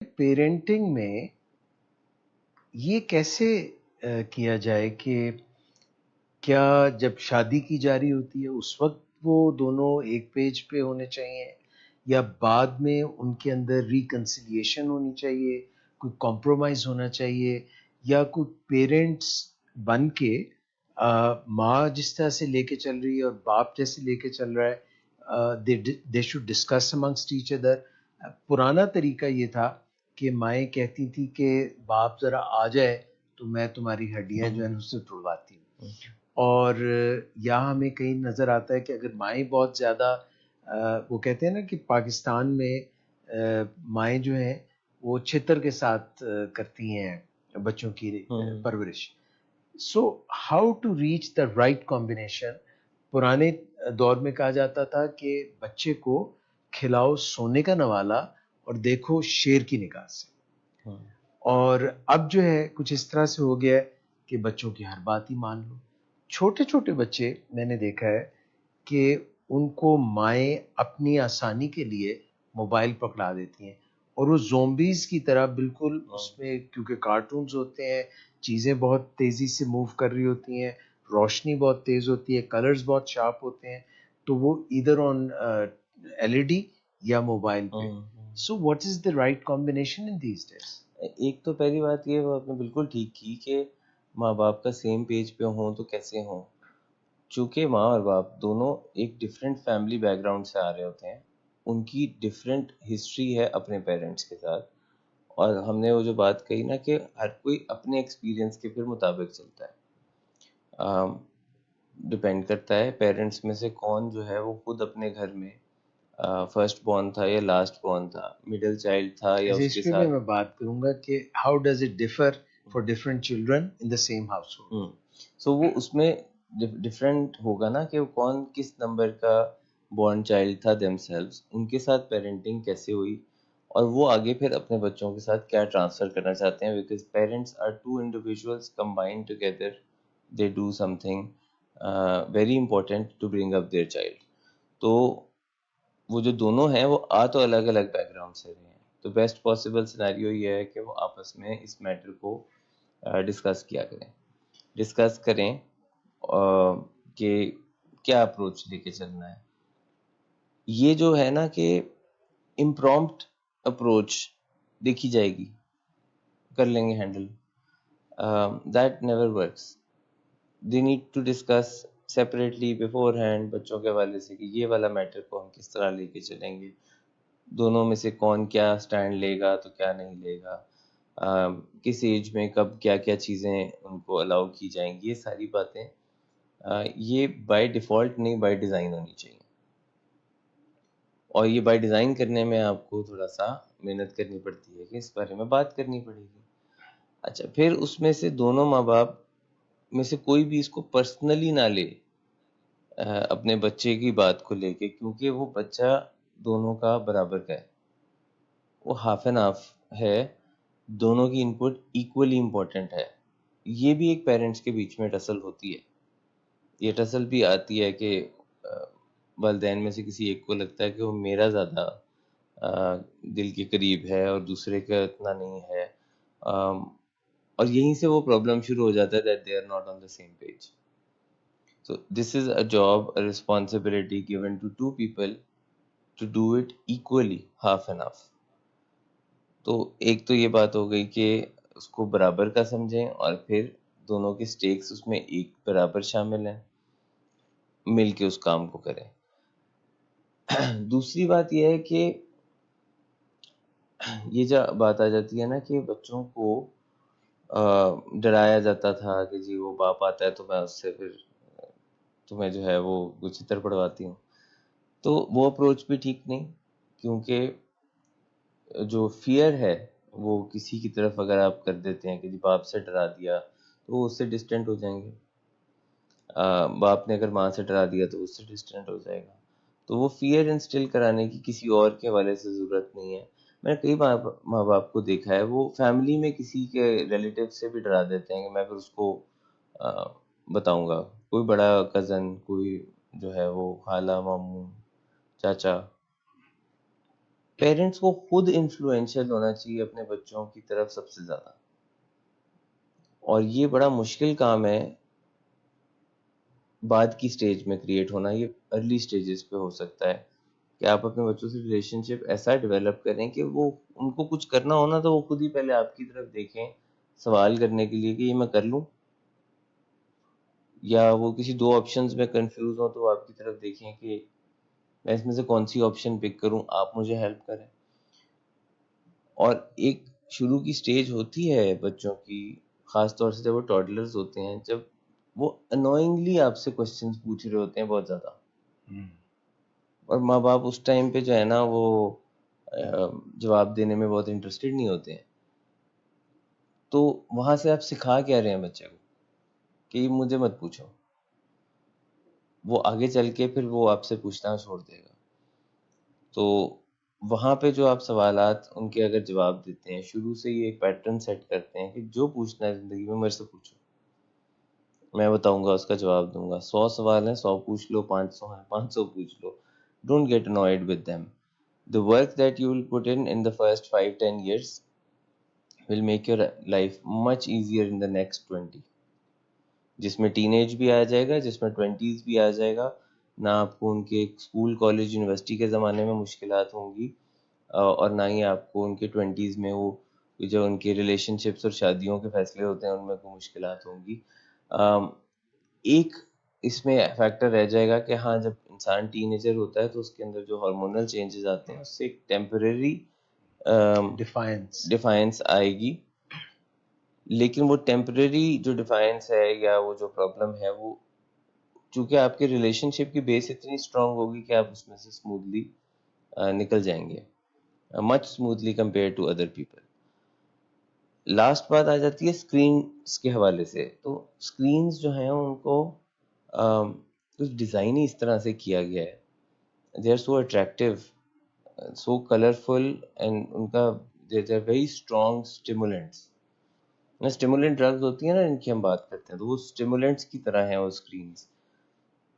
Parenting میں یہ کیسے کیا جائے کہ کیا جب شادی کی جا رہی ہوتی ہے اس وقت وہ دونوں ایک پیج پہ ہونے چاہیے یا بعد میں ان کے اندر ریکنسیلیشن ہونی چاہیے, کوئی کمپرومائز ہونا چاہیے, یا کوئی پیرنٹس بن کے ماں جس طرح سے لے کے چل رہی ہے اور باپ جیسے لے کے چل رہا ہے they should discuss amongst each other. پرانا طریقہ یہ تھا کہ مائیں کہتی تھی کہ باپ ذرا آ جائے تو میں تمہاری ہڈیاں جو ہیں اس سے توڑواتی ہوں. اور یہاں ہمیں کہیں نظر آتا ہے کہ اگر مائیں بہت زیادہ وہ کہتے ہیں نا کہ پاکستان میں مائیں جو ہیں وہ چھتر کے ساتھ کرتی ہیں بچوں کی پرورش. So how to reach the right combination. پرانے دور میں کہا جاتا تھا کہ بچے کو کھلاؤ سونے کا نوالا اور دیکھو شیر کی نگاہ سے, اور اب جو ہے کچھ اس طرح سے ہو گیا ہے کہ بچوں کی ہر بات ہی مان لو. چھوٹے چھوٹے بچے میں نے دیکھا ہے کہ ان کو مائیں اپنی آسانی کے لیے موبائل پکڑا دیتی ہیں اور وہ زومبیز کی طرح بالکل اس میں, کیونکہ کارٹونز ہوتے ہیں, چیزیں بہت تیزی سے موو کر رہی ہوتی ہیں, روشنی بہت تیز ہوتی ہے, کلرز بہت شارپ ہوتے ہیں, تو وہ ادھر آن ایل ای ڈی یا موبائل پہ. So what is the right combination in these days? ایک تو پہلی بات یہ وہ آپ نے بالکل ٹھیک کی کہ ماں باپ کا سیم پیج پہ ہوں تو کیسے ہوں. چونکہ ماں اور باپ دونوں ایک ڈفرینٹ فیملی بیک گراؤنڈ سے آ رہے ہوتے ہیں, ان کی ڈفرینٹ ہسٹری ہے اپنے پیرنٹس کے ساتھ, اور ہم نے وہ جو بات کہی نا کہ ہر کوئی اپنے ایکسپیرئنس کے پھر مطابق چلتا ہے. ڈپینڈ کرتا ہے پیرنٹس میں سے کون جو ہے وہ خود اپنے گھر میں فرسٹ بورن تھا یا لاسٹ بورن تھا, مڈل چائلڈ تھا یا اس کے پہ ساتھ. میں بات کروں گا کہ how does it differ for different children in the same household. So وہ اس میں ڈفرینٹ ہوگا نا کہ کون کس نمبر کا بورن چائلڈ تھا دیم سیلوز, ان کے ساتھ پیرنٹنگ کیسے ہوئی, اور وہ آگے پھر اپنے بچوں کے ساتھ کیا ٹرانسفر کرنا چاہتے ہیں. Because parents are two individuals combined together, they do something very important to bring up their child. تو وہ جو دونوں ہیں وہ تو الگ الگ بیک گراؤنڈ سے رہے ہیں, تو بیسٹ پاسبل سینیریو یہ ہے کہ وہ آپس میں اس میٹر کو ڈسکس کریں کہ کیا اپروچ لے کے چلنا ہے. یہ جو ہے نا کہ امپرومپٹ اپروچ دیکھی جائے گی, کر لیں گے handle, that never works. They need to discuss separately beforehand بچوں کے حوالے سے کہ یہ والا میٹر کو ہم کس طرح لے کے چلیں گے, دونوں میں سے کون کیا سٹینڈ لے گا تو کیا نہیں لے گا, کس ایج میں کب کیا کیا چیزیں ان کو الاؤ کی جائیں گی. یہ ساری باتیں یہ بائی ڈیفالٹ نہیں بائی ڈیزائن ہونی چاہیے, اور یہ بائی ڈیزائن کرنے میں آپ کو تھوڑا سا محنت کرنی پڑتی ہے کہ اس بارے میں بات کرنی پڑے گی. اچھا, پھر اس میں سے دونوں ماں باپ میں سے کوئی بھی اس کو پرسنلی نہ لے اپنے بچے کی بات کو لے کے, کیونکہ وہ بچہ دونوں کا برابر کا ہے, وہ ہاف اینڈ ہاف ہے, دونوں کی ان پٹ ایکولی امپورٹنٹ ہے. یہ بھی ایک پیرنٹس کے بیچ میں ٹسل ہوتی ہے. یہ ٹسل بھی آتی ہے کہ والدین میں سے کسی ایک کو لگتا ہے کہ وہ میرا زیادہ دل کے قریب ہے اور دوسرے کا اتنا نہیں ہے, اور یہیں سے وہ پرابلم شروع ہو جاتا ہے that they are not on the same page. So this is a job, a responsibility given to two people to do it equally, half and half. تو ایک تو یہ بات ہو گئی کہ اس کو برابر کا سمجھیں, اور پھر دونوں کے سٹیکس اس میں ایک برابر شامل ہیں, مل کے اس کام کو کریں. دوسری بات یہ ہے کہ یہ جو بات آ جاتی ہے نا کہ بچوں کو ڈرایا جاتا تھا کہ جی وہ باپ آتا ہے تو میں اس سے پھر تمہیں جو ہے وہ چتر پڑواتی ہوں, تو وہ اپروچ بھی ٹھیک نہیں, کیونکہ جو فیئر ہے وہ کسی کی طرف اگر آپ کر دیتے ہیں کہ جی باپ سے ڈرا دیا تو وہ اس سے ڈسٹینٹ ہو جائیں گے, باپ نے اگر ماں سے ڈرا دیا تو اس سے ڈسٹینٹ ہو جائے گا. تو وہ فیئر انسٹل کرانے کی کسی اور کے حوالے سے ضرورت نہیں ہے. میں نے کئی ماں باپ کو دیکھا ہے وہ فیملی میں کسی کے ریلیٹیو سے بھی ڈرا دیتے ہیں کہ میں پھر اس کو بتاؤں گا, کوئی بڑا کزن, کوئی جو ہے وہ خالہ, ماموں, چاچا, پیرنٹس کو خود انفلوئنشل ہونا چاہیے اپنے بچوں کی طرف سب سے زیادہ، اور یہ بڑا مشکل کام ہے بعد کی سٹیج میں کریٹ ہونا. یہ ارلی سٹیجز پہ ہو سکتا ہے کہ آپ اپنے بچوں سے ریلیشن شپ ایسا ڈیولپ کریں کہ وہ ان کو کچھ کرنا ہونا تو وہ خود ہی پہلے آپ کی طرف دیکھیں سوال کرنے کے لیے کہ یہ میں کر لوں، یا وہ کسی دو آپشنز میں کنفیوز ہوں تو وہ آپ کی طرف دیکھیں کہ میں اس میں سے کون سی آپشن پک کروں، آپ مجھے ہیلپ کریں. اور ایک شروع کی سٹیج ہوتی ہے بچوں کی، خاص طور سے جب وہ ٹاڈلرز ہوتے ہیں، جب وہ انوائنگلی آپ سے کوشچنز پوچھ رہے ہوتے ہیں بہت زیادہ، اور ماں باپ اس ٹائم پہ جو ہے نا وہ جواب دینے میں بہت انٹرسٹیڈ نہیں ہوتے ہیں. تو وہاں سے آپ سکھا کیا رہے ہیں بچے کو کہ مجھے مت پوچھو، وہ آگے چل کے پھر وہ آپ سے پوچھنا چھوڑ دے گا. تو وہاں پہ جو آپ سوالات ان کے اگر جواب دیتے ہیں، شروع سے ہی ایک پیٹرن سیٹ کرتے ہیں کہ جو پوچھنا ہے زندگی میں میرے سے پوچھو، میں بتاؤں گا، اس کا جواب دوں گا. 100 سوال ہیں، 100 پوچھ لو، 500 ہیں، 500 پوچھ لو. Don't get annoyed with them. The work that you will put in the first 5-10 years will make your life much easier in the next 20, جس میں ٹین ایج بھی آ جائے گا، جس میں 20s بھی آ جائے گا. نہ آپ کو ان کے اسکول کالج یونیورسٹی کے زمانے میں مشکلات ہوں گی، اور نہ ہی آپ کو ان کے 20s میں وہ جو ان کے ریلیشن شپس اور شادیوں کے فیصلے ہوتے ہیں ان میں کوئی مشکلات ہوں گی. ایک اس میں فیکٹر رہ جائے گا کہ ہاں جب انسان ٹین ایجر ہوتا ہے تو اس کے اندر جو ہارمونل چینجز آتے ہیں اس سے ایک ٹیمپریری ڈیفائنس آئے گی. لیکن وہ ٹیمپریری جو ڈیفائنس ہے یا وہ جو پرابلم ہے، وہ چونکہ آپ کے ریلیشن شپ کی بیس اتنی اسٹرانگ ہوگی کہ آپ اس میں سے اسموتھلی نکل جائیں گے، much smoothly compare to other people. Last بات آ جاتی ہے اسکرینس کے حوالے سے. تو اسکرینس جو ہیں ان کو کچھ ڈیزائن ہی اس طرح سے کیا گیا ہے، they are so attractive, so colourful, and ان کا they are very strong stimulants. Stimulant drugs ہوتی ہیں نا ان کی ہم بات کرتے ہیں، تو وہ اسٹیمولنٹس کی طرح ہیں وہ اسکرینس.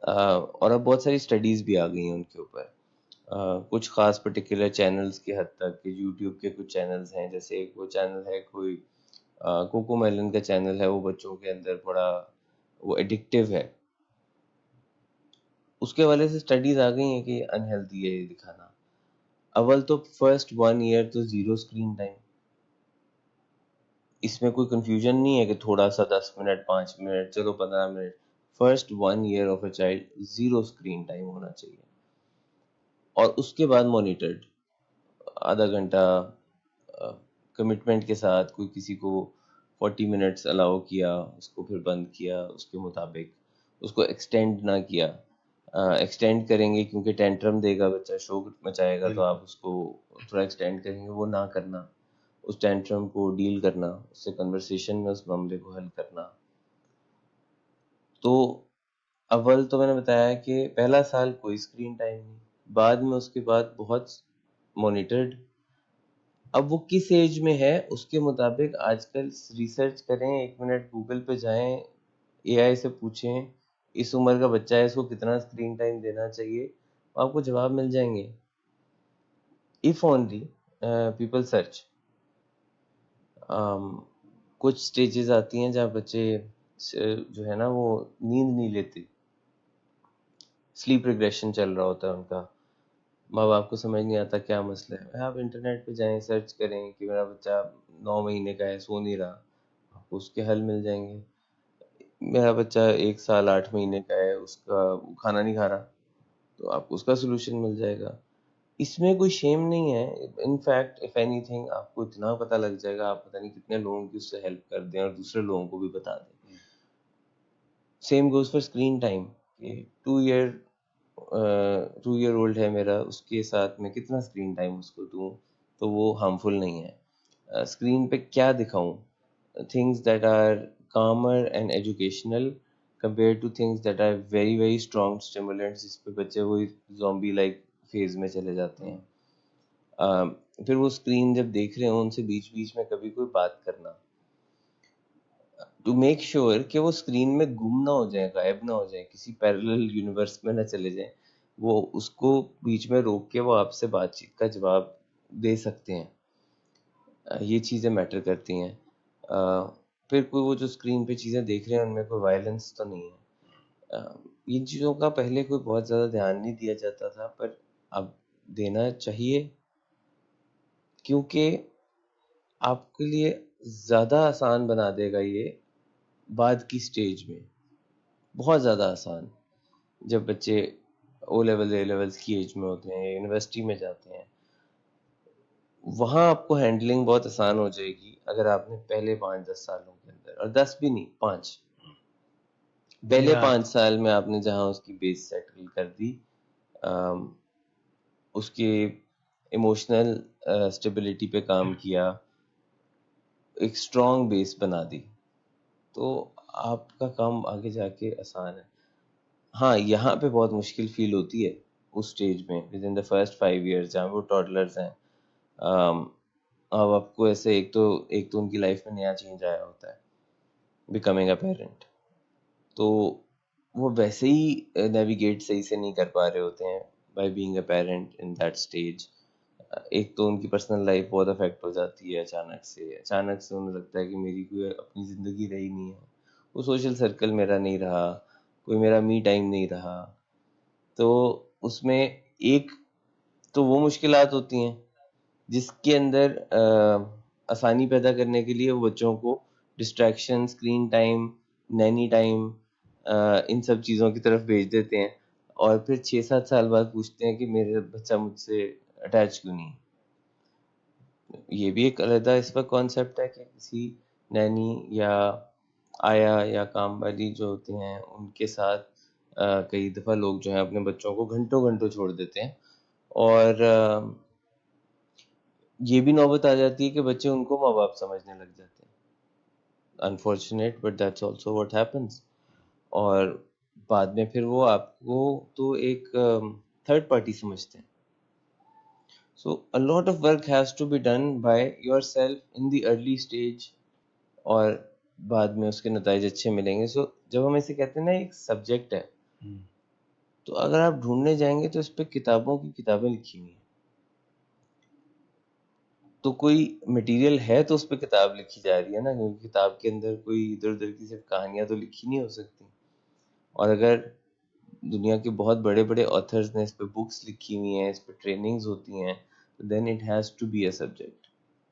اور اب بہت ساری اسٹڈیز بھی آ گئی ہیں ان کے اوپر، کچھ خاص پرٹیکولر چینلز کی حد تک کہ یوٹیوب کے کچھ چینلز ہیں، جیسے ایک وہ چینل ہے کوئی کوکو میلن کا چینل ہے، وہ بچوں کے اندر بڑا وہ ایڈکٹیو ہے. اس کے حوالے سے اسٹڈیز آ گئی ہیں کہ یہ انہیلدی ہے یہ دکھانا. اول تو فرسٹ 1 ایئر تو زیرو اسکرین ٹائم، اس میں کوئی کنفیوژن نہیں ہے کہ تھوڑا سا 10 منٹ 5 منٹ چلو 15 minute. First 1 year of a child zero screen time ہونا چاہیے، اور اس کے بعد مانیٹرڈ آدھا گھنٹہ کمٹمنٹ کے ساتھ. کوئی کسی کو 40 منٹس الاؤ کیا، اس کو پھر بند کیا، اس کے مطابق اس کو ایکسٹینڈ نہ کیا. ایکسٹینڈ کریں گے کیونکہ ٹینٹرم دے گا بچہ، شوق مچائے گا، تو آپ اس کو تھوڑا ایکسٹینڈ کریں گے، وہ نہ کرنا، اس ٹینٹرم کو ڈیل کرنا، اس سے کنورسیشن میں اس معاملے کو حل کرنا. تو اول تو میں نے بتایا کہ پہلا سال کوئی اسکرین ٹائم نہیں، بعد میں اس کے بعد بہت مانیٹرڈ. اب وہ کس ایج میں ہے اس کے مطابق آج کل ریسرچ کریں، 1 منٹ گوگل پہ جائیں، اے آئی سے پوچھیں اس عمر کا بچہ ہے اس کو کتنا اسکرین ٹائم دینا چاہیے، آپ کو جواب مل جائیں گے. if only people search. کچھ سٹیجز آتی ہیں جہاں بچے جو ہے نا وہ نیند نہیں لیتے، سلیپ ریگریشن چل رہا ہوتا ہے ان کا، ماں باپ کو سمجھ نہیں آتا کیا مسئلہ ہے. آپ انٹرنیٹ پہ جائیں، سرچ کریں کہ میرا بچہ 9 مہینے کا ہے سو نہیں رہا، آپ کو اس کے حل مل جائیں گے. میرا بچہ 1 سال 8 مہینے کا ہے، اس کا کھانا نہیں کھا رہا، تو آپ کو اس کا سلوشن مل جائے گا. اس میں کوئی شیم نہیں ہے. In fact if any thing آپ کو اتنا پتہ لگ جائے گا، آپ پتہ نہیں کتنے لوگوں کی اس سے ہیلپ کر دیں اور دوسرے لوگوں کو بھی بتا دیں. Same goes for screen time. 2 year old ہے میرا، اس کے ساتھ میں کتنا اسکرین ٹائم اس کو دوں تو وہ ہارمفل نہیں ہے. اسکرین پہ کیا دکھاؤں، things that are calmer and educational compared to things that are very very strong stimulants جس پہ بچے وہی زومبی لائک فیز میں چلے جاتے ہیں. پھر وہ اسکرین جب دیکھ رہے ہوں ان سے بیچ بیچ میں کبھی کوئی بات کرنا، ٹو میک شیور کہ وہ اسکرین میں گم نہ ہو جائیں، غائب نہ ہو جائیں، کسی پیرلل یونیورس میں نہ چلے جائیں. وہ اس کو بیچ میں روک کے وہ آپ سے بات چیت کا جواب دے سکتے ہیں. یہ چیزیں میٹر کرتی ہیں. پھر کوئی وہ جو اسکرین پہ چیزیں دیکھ رہے ہیں ان میں کوئی وائلنس تو نہیں ہے. ان چیزوں کا پہلے کوئی بہت زیادہ دھیان نہیں دیا جاتا تھا، پر اب دینا چاہیے، کیونکہ آپ کے لیے زیادہ آسان بنا دے گا یہ بعد کی سٹیج میں، بہت زیادہ آسان. جب بچے او لیول اے لیولس کی ایج میں ہوتے ہیں یا یونیورسٹی میں جاتے ہیں، وہاں آپ کو ہینڈلنگ بہت آسان ہو جائے گی اگر آپ نے پہلے 5-10 سالوں کے اندر، اور 10 بھی نہیں، 5 پہلے بنیاد. 5 سال میں آپ نے جہاں اس کی بیس سیٹل کر دی، اس کے ایموشنل اسٹیبلٹی پہ کام کیا، ایک اسٹرانگ بیس بنا دی، تو آپ کا کام آگے جا کے آسان ہے. ہاں یہاں پہ بہت مشکل فیل ہوتی ہے اس سٹیج میں، with in the first 5 years جہاں وہ ٹاڈلرز ہیں. اب آپ کو ایسے ایک تو ان کی لائف میں نیا چینج آیا ہوتا ہے، بیکمنگ اے پیرنٹ، تو وہ ویسے ہی نیویگیٹ صحیح سے نہیں کر پا رہے ہوتے ہیں by being a parent in that stage. ایک تو ان کی پرسنل لائف بہت افیکٹ ہو جاتی ہے اچانک سے انہیں لگتا ہے کہ میری کوئی اپنی زندگی رہی نہیں ہے، وہ سوشل سرکل میرا نہیں رہا، کوئی میرا می ٹائم نہیں رہا. تو اس میں ایک تو وہ مشکلات ہوتی ہیں جس کے اندر آسانی پیدا کرنے کے لیے وہ بچوں کو distraction, screen time, nanny time, ان سب چیزوں کی طرف بھیج دیتے ہیں، اور پھر 6-7 سال بعد پوچھتے ہیں کہ میرے بچہ مجھ سے اٹیچ کیوں نہیں. یہ بھی ایک علیحدہ اس وقت کانسیپٹ ہے کہ کسی نینی یا آیا یا کام والی جو ہوتے ہیں ان کے ساتھ کئی دفعہ لوگ جو ہیں اپنے بچوں کو گھنٹوں گھنٹوں چھوڑ دیتے ہیں، اور یہ بھی نوبت آ جاتی ہے کہ بچے ان کو ماں باپ سمجھنے لگ جاتے ہیں. Unfortunate but that's also what happens. اور بعد میں پھر وہ آپ کو تو ایک تھرڈ پارٹی سمجھتے ہیں. So a lot of work has to be done by yourself in the early stage, اور بعد میں اس کے نتائج اچھے ملیں گے. سو جب ہم اسے کہتے ہیں نا ایک سبجیکٹ ہے، تو اگر آپ ڈھونڈنے جائیں گے تو اس پہ کتابوں کی کتابیں لکھی ہوئی ہیں. تو کوئی مٹیریل ہے تو اس پہ کتاب لکھی جا رہی ہے نا، کیونکہ کتاب کے اندر کوئی ادھر ادھر کی صرف کہانیاں تو لکھی نہیں ہو سکتی. اور اگر دنیا کے بہت بڑے بڑے آتھرز نے اس پہ بکس لکھی ہوئی ہیں، اس پہ ٹریننگز ہوتی ہیں، then it has to be a subject.